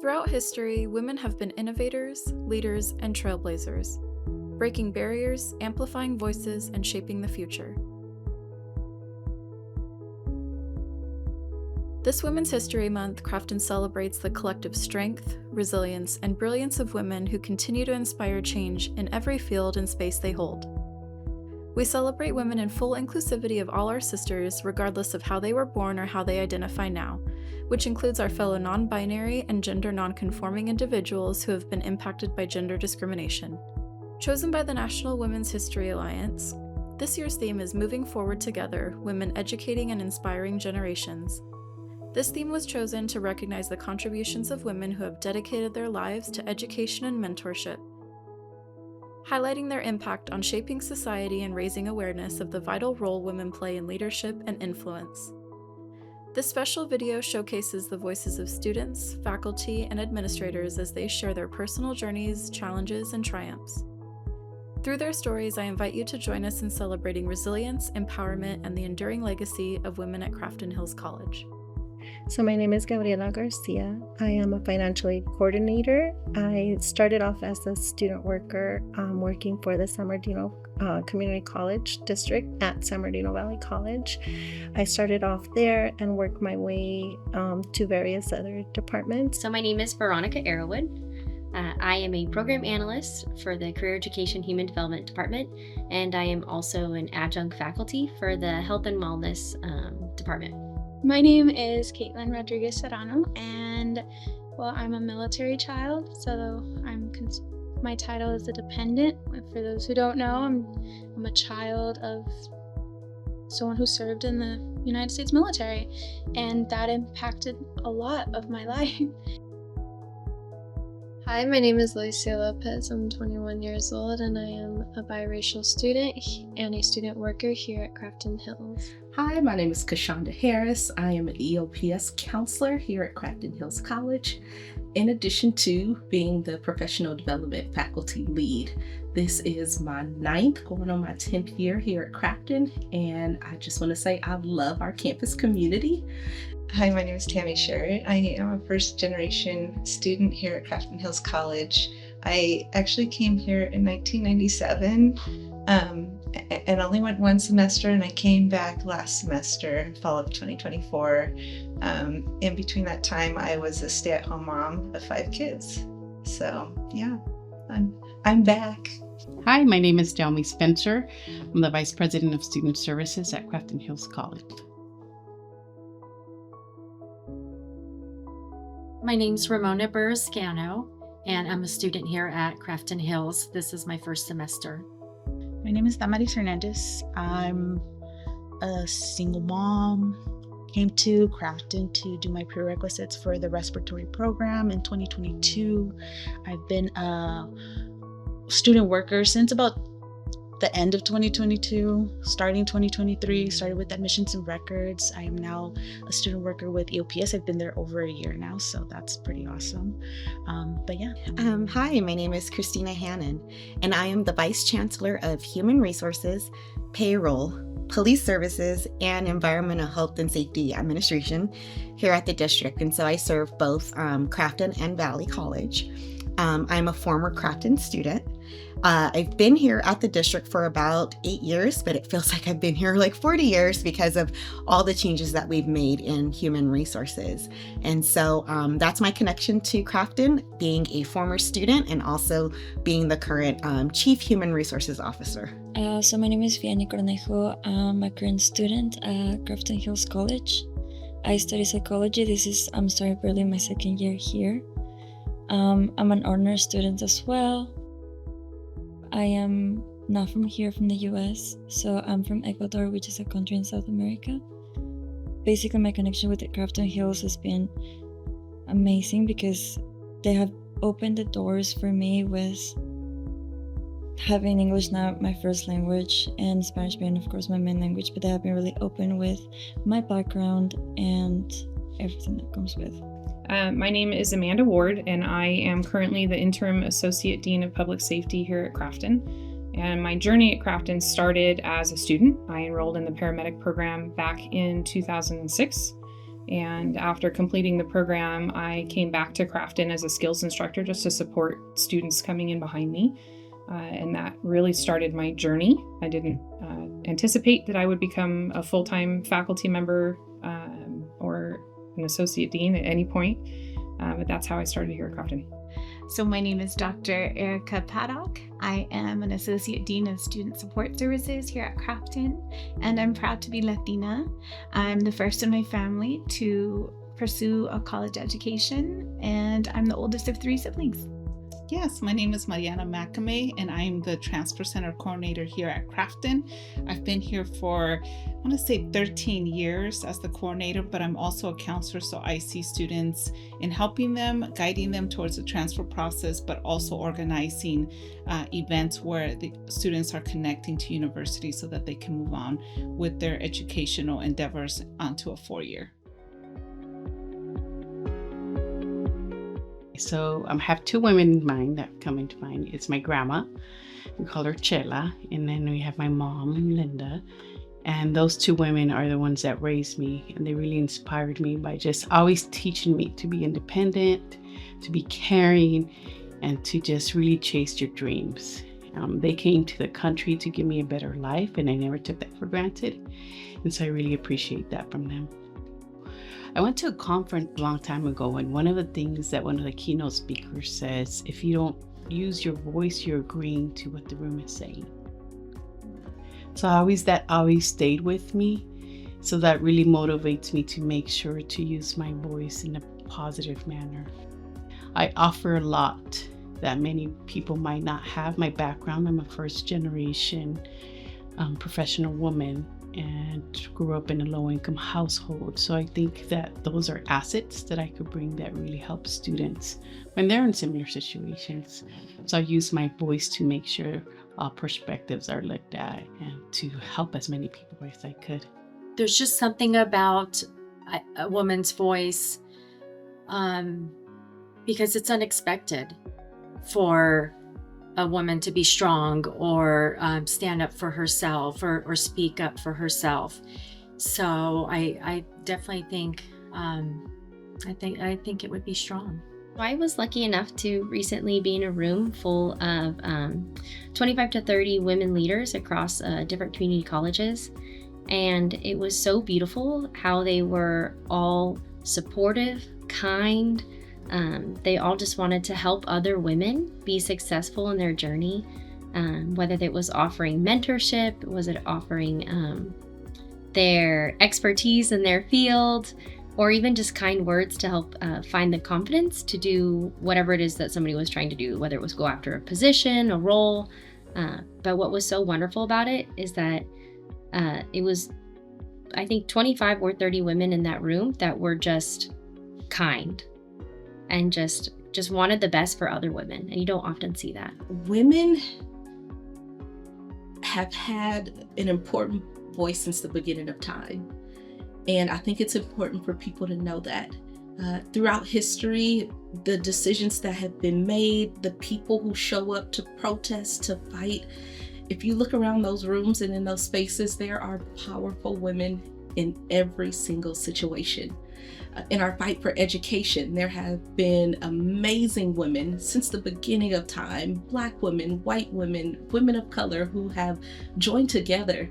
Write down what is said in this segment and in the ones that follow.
Throughout history, women have been innovators, leaders, and trailblazers, breaking barriers, amplifying voices, and shaping the future. This Women's History Month, Crafton celebrates the collective strength, resilience, and brilliance of women who continue to inspire change in every field and space they hold. We celebrate women in full inclusivity of all our sisters, regardless of how they were born or how they identify now, which includes our fellow non-binary and gender non-conforming individuals who have been impacted by gender discrimination. Chosen by the National Women's History Alliance, this year's theme is Moving Forward Together, Women Educating and Inspiring Generations. This theme was chosen to recognize the contributions of women who have dedicated their lives to education and mentorship, highlighting their impact on shaping society and raising awareness of the vital role women play in leadership and influence. This special video showcases the voices of students, faculty, and administrators as they share their personal journeys, challenges, and triumphs. Through their stories, I invite you to join us in celebrating resilience, empowerment, and the enduring legacy of women at Crafton Hills College. So my name is Gabriela Garcia. I am a financial aid coordinator. I started off as a student worker working for the San Bernardino Community College District at San Bernardino Valley College. I started off there and worked my way to various other departments. So my name is Veronica Arrowwood. I am a program analyst for the Career Education Human Development Department, and I am also an adjunct faculty for the Health and Wellness Department. My name is Caitlin Rodriguez Serrano, and I'm a military child, so my title is a dependent. For those who don't know, I'm a child of someone who served in the United States military, and that impacted a lot of my life. Hi, my name is Alicia Lopez. I'm 21 years old and I am a biracial student and a student worker here at Crafton Hills. Hi, my name is Kashonda Harris. I am an EOPS counselor here at Crafton Hills College, in addition to being the professional development faculty lead. This is my 9th, going on my 10th year here at Crafton, and I just want to say I love our campus community. Hi, my name is Tammy Sherritt. I am a first-generation student here at Crafton Hills College. I actually came here in 1997 and only went one semester, and I came back last semester, fall of 2024. In between that time, I was a stay-at-home mom of 5 kids. So yeah, I'm back. Hi, my name is Delmy Spencer. I'm the Vice President of Student Services at Crafton Hills College. My name's Ramona Burrascano, and I'm a student here at Crafton Hills. This is my first semester. My name is Damaris Hernandez. I'm a single mom. Came to Crafton to do my prerequisites for the respiratory program in 2022. I've been a student worker since about the end of 2022, starting 2023, started with admissions and records. I am now a student worker with EOPS. I've been there over a year now, so that's pretty awesome. Hi, my name is Christina Hannon, and I am the Vice Chancellor of Human Resources, Payroll, Police Services, and Environmental Health and Safety Administration here at the district. And so I serve both Crafton and Valley College. I'm a former Crafton student. I've been here at the district for about 8 years, but it feels like I've been here like 40 years because of all the changes that we've made in human resources. And so that's my connection to Crafton, being a former student and also being the current Chief Human Resources Officer. So my name is Vianney Cornejo. I'm a current student at Crafton Hills College. I study psychology. I'm starting barely my second year here. I'm an honors student as well. I am not from here, from the US, so I'm from Ecuador, which is a country in South America. Basically, my connection with the Crafton Hills has been amazing because they have opened the doors for me with having English now my first language and Spanish being, of course, my main language, but they have been really open with my background and everything that comes with. My name is Amanda Ward, and I am currently the Interim Associate Dean of Public Safety here at Crafton. And my journey at Crafton started as a student. I enrolled in the paramedic program back in 2006. And after completing the program, I came back to Crafton as a skills instructor just to support students coming in behind me. And that really started my journey. I didn't anticipate that I would become a full-time faculty member or an associate dean at any point, but that's how I started here at Crafton. So my name is Dr. Erica Paddock. I am an Associate Dean of Student Support Services here at Crafton, and I'm proud to be Latina. I'm the first in my family to pursue a college education, and I'm the oldest of 3 siblings. Yes, my name is Mariana Macame, and I'm the Transfer Center Coordinator here at Crafton. I've been here for, I want to say 13 years as the coordinator, but I'm also a counselor, so I see students in helping them, guiding them towards the transfer process, but also organizing events where the students are connecting to universities so that they can move on with their educational endeavors onto a 4-year. So I have 2 women in mind that come into mind. It's my grandma, we call her Chela, and then we have my mom, Linda. And those 2 women are the ones that raised me, and they really inspired me by just always teaching me to be independent, to be caring, and to just really chase your dreams. They came to the country to give me a better life, and I never took that for granted. And so I really appreciate that from them. I went to a conference a long time ago, and one of the things that one of the keynote speakers says, if you don't use your voice, you're agreeing to what the room is saying. So that always stayed with me. So that really motivates me to make sure to use my voice in a positive manner. I offer a lot that many people might not have. My background, I'm a first generation professional woman, and grew up in a low-income household. So I think that those are assets that I could bring that really help students when they're in similar situations. So I use my voice to make sure all perspectives are looked at and to help as many people as I could. There's just something about a woman's voice because it's unexpected for a woman to be strong or stand up for herself or speak up for herself. So I definitely think I think it would be strong. I was lucky enough to recently be in a room full of 25 to 30 women leaders across different community colleges, and it was so beautiful how they were all supportive, kind. They all just wanted to help other women be successful in their journey, whether it was offering mentorship, was it offering their expertise in their field, or even just kind words to help find the confidence to do whatever it is that somebody was trying to do, whether it was go after a position, a role. But what was so wonderful about it is that it was, I think, 25 or 30 women in that room that were just kind and just wanted the best for other women. And you don't often see that. Women have had an important voice since the beginning of time. And I think it's important for people to know that. Throughout history, the decisions that have been made, the people who show up to protest, to fight, if you look around those rooms and in those spaces, there are powerful women in every single situation. In our fight for education, there have been amazing women since the beginning of time, Black women, white women, women of color who have joined together,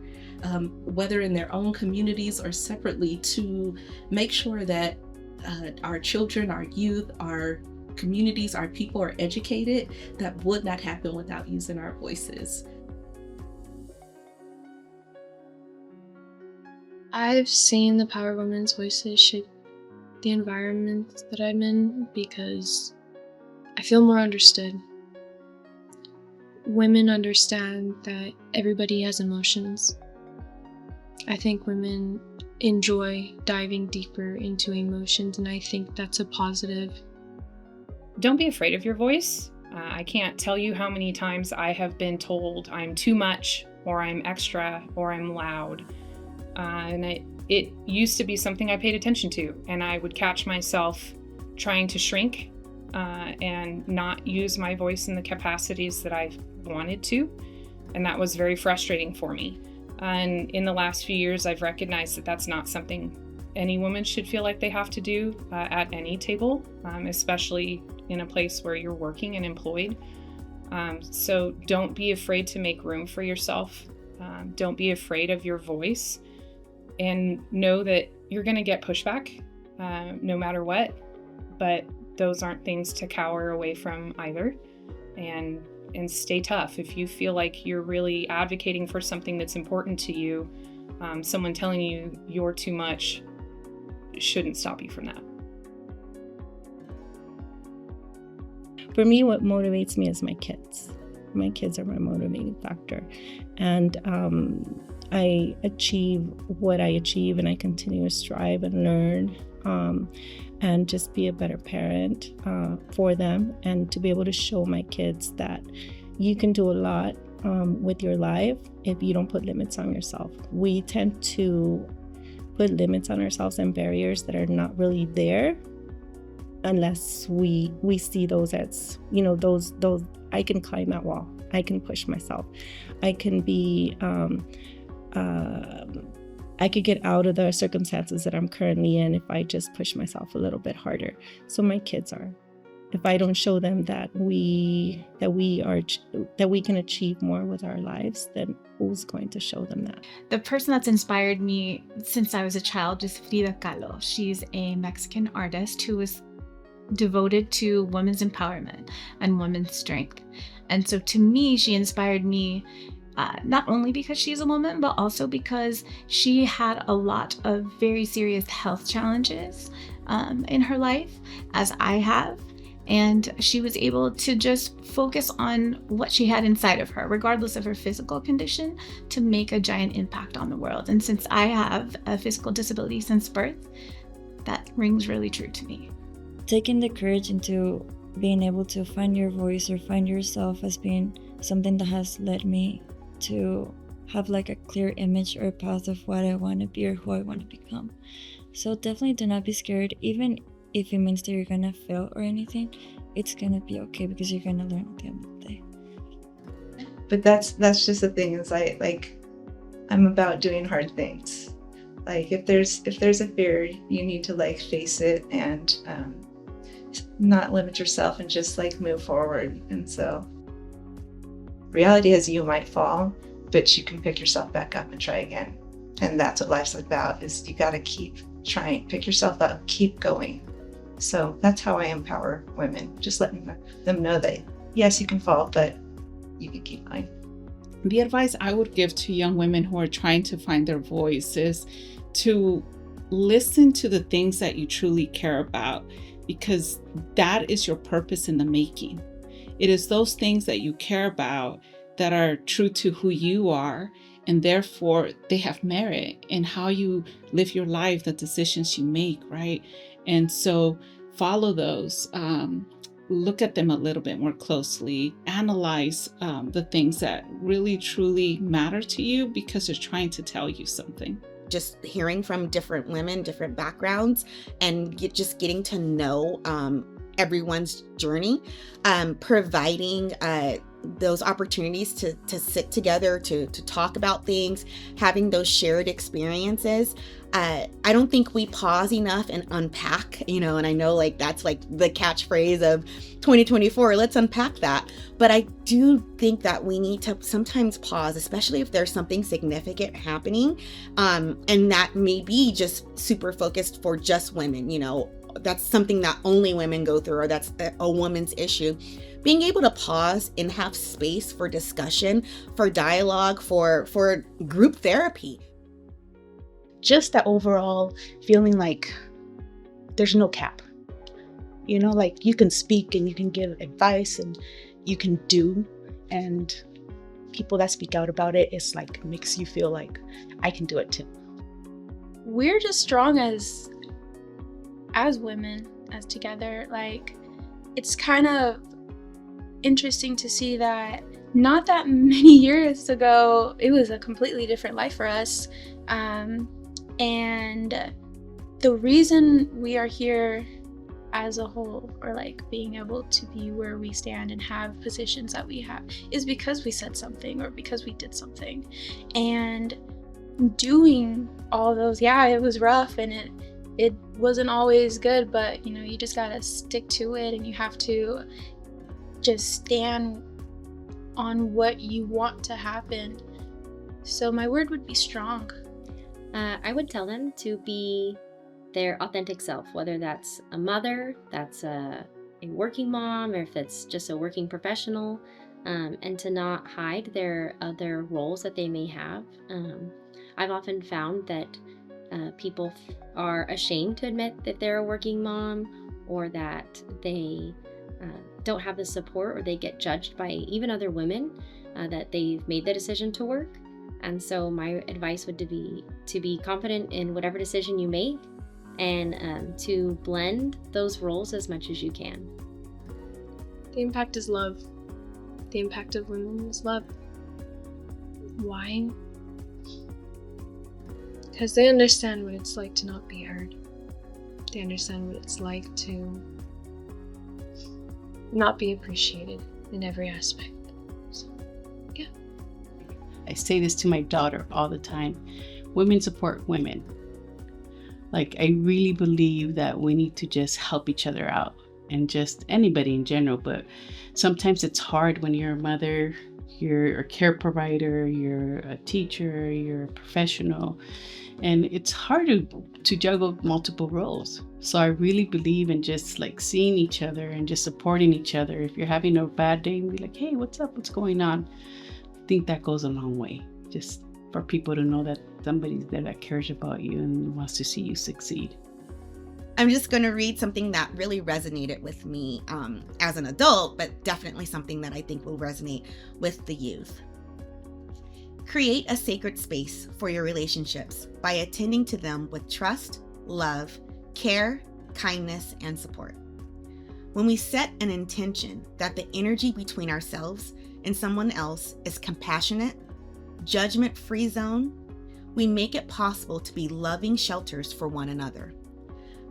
whether in their own communities or separately, to make sure that our children, our youth, our communities, our people are educated. That would not happen without using our voices. I've seen the power of women's voices shape the environment that I'm in because I feel more understood. Women understand that everybody has emotions. I think women enjoy diving deeper into emotions, and I think that's a positive. Don't be afraid of your voice. I can't tell you how many times I have been told I'm too much, or I'm extra, or I'm loud. And it used to be something I paid attention to, and I would catch myself trying to shrink and not use my voice in the capacities that I wanted to, and that was very frustrating for me. And in the last few years, I've recognized that that's not something any woman should feel like they have to do at any table, especially in a place where you're working and employed. So don't be afraid to make room for yourself. Don't be afraid of your voice, and know that you're going to get pushback no matter what, but those aren't things to cower away from either. And stay tough. If you feel like you're really advocating for something that's important to you, someone telling you you're too much shouldn't stop you from that. For me, what motivates me is my kids. My kids are my motivating factor. And I achieve what I achieve, and I continue to strive and learn and just be a better parent for them, and to be able to show my kids that you can do a lot with your life if you don't put limits on yourself. We tend to put limits on ourselves and barriers that are not really there unless we see those as, those I can climb that wall. I can push myself. I can be I could get out of the circumstances that I'm currently in if I just push myself a little bit harder. So my kids are. If I don't show them that we can achieve more with our lives, then who's going to show them that? The person that's inspired me since I was a child is Frida Kahlo. She's a Mexican artist who was devoted to women's empowerment and women's strength. And so to me, she inspired me not only because she's a woman, but also because she had a lot of very serious health challenges in her life, as I have. And she was able to just focus on what she had inside of her, regardless of her physical condition, to make a giant impact on the world. And since I have a physical disability since birth, that rings really true to me. Taking the courage into being able to find your voice or find yourself has been something that has led me to have like a clear image or a path of what I want to be or who I want to become. So definitely do not be scared, even if it means that you're gonna fail or anything. It's gonna be okay because you're gonna learn at the end of the day. But that's just the thing, is I'm about doing hard things. Like if there's a fear, you need to face it and not limit yourself and just move forward. And so reality is you might fall, but you can pick yourself back up and try again. And that's what life's about, is you gotta keep trying, pick yourself up, keep going. So that's how I empower women, just letting them know that yes, you can fall, but you can keep going. The advice I would give to young women who are trying to find their voice is to listen to the things that you truly care about, because that is your purpose in the making. It is those things that you care about that are true to who you are, and therefore they have merit in how you live your life, the decisions you make, right? And so follow those, look at them a little bit more closely, analyze the things that really truly matter to you because they're trying to tell you something. Just hearing from different women, different backgrounds, and just getting to know everyone's journey, providing those opportunities to sit together, to talk about things, having those shared experiences. I don't think we pause enough and unpack, and I know that's the catchphrase of 2024, let's unpack that. But I do think that we need to sometimes pause, especially if there's something significant happening, and that may be just super focused for just women, that's something that only women go through, or that's a woman's issue. Being able to pause and have space for discussion, for dialogue, for group therapy. Just that overall feeling like there's no cap. You can speak and you can give advice and you can do, and people that speak out about it, it's makes you feel like I can do it too. We're just strong as women, as together. It's kind of interesting to see that not that many years ago, it was a completely different life for us. And the reason we are here as a whole, or being able to be where we stand and have positions that we have, is because we said something or because we did something. And doing all those, yeah, it was rough and it wasn't always good, but you just gotta stick to it, and you have to just stand on what you want to happen. So my word would be strong. I would tell them to be their authentic self, whether that's a mother, that's a working mom, or if it's just a working professional, and to not hide their other roles that they may have. I've often found that people are ashamed to admit that they're a working mom, or that they don't have the support, or they get judged by even other women that they've made the decision to work. And so my advice would be to be confident in whatever decision you make, and to blend those roles as much as you can. The impact is love. The impact of women is love. Why? Because they understand what it's like to not be heard. They understand what it's like to not be appreciated in every aspect. So, yeah. I say this to my daughter all the time. Women support women. Like, I really believe that we need to just help each other out, and just anybody in general. But sometimes it's hard when you're a mother, you're a care provider, you're a teacher, you're a professional, and it's hard to juggle multiple roles. So I really believe in just like seeing each other and just supporting each other. If you're having a bad day, be like, hey, what's up? What's going on? I think that goes a long way, just for people to know that somebody's there that cares about you and wants to see you succeed. I'm just going to read something that really resonated with me as an adult, but definitely something that I think will resonate with the youth. Create a sacred space for your relationships by attending to them with trust, love, care, kindness, and support. When we set an intention that the energy between ourselves and someone else is compassionate, judgment-free zone, we make it possible to be loving shelters for one another.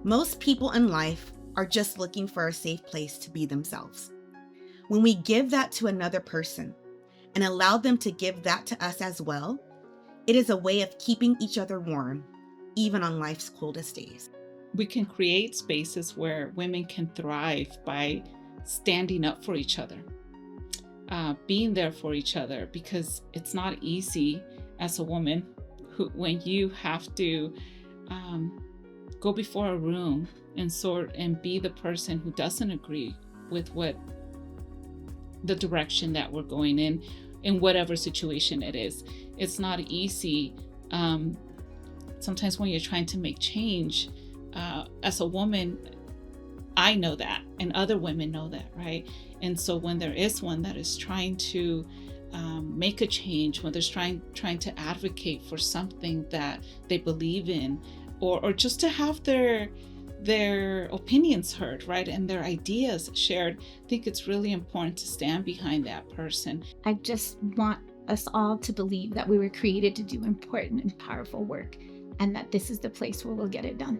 Most people in life are just looking for a safe place to be themselves. When we give that to another person and allow them to give that to us as well, it is a way of keeping each other warm, even on life's coldest days. We can create spaces where women can thrive by standing up for each other, being there for each other, because it's not easy as a woman when you have to go before a room and be the person who doesn't agree with what the direction that we're going in whatever situation it is. It's not easy. Sometimes when you're trying to make change, as a woman, I know that, and other women know that, right? And so when there is one that is trying to make a change, when there's trying to advocate for something that they believe in, or just to have their opinions heard, right, and their ideas shared, I think it's really important to stand behind that person. I just want us all to believe that we were created to do important and powerful work, and that this is the place where we'll get it done.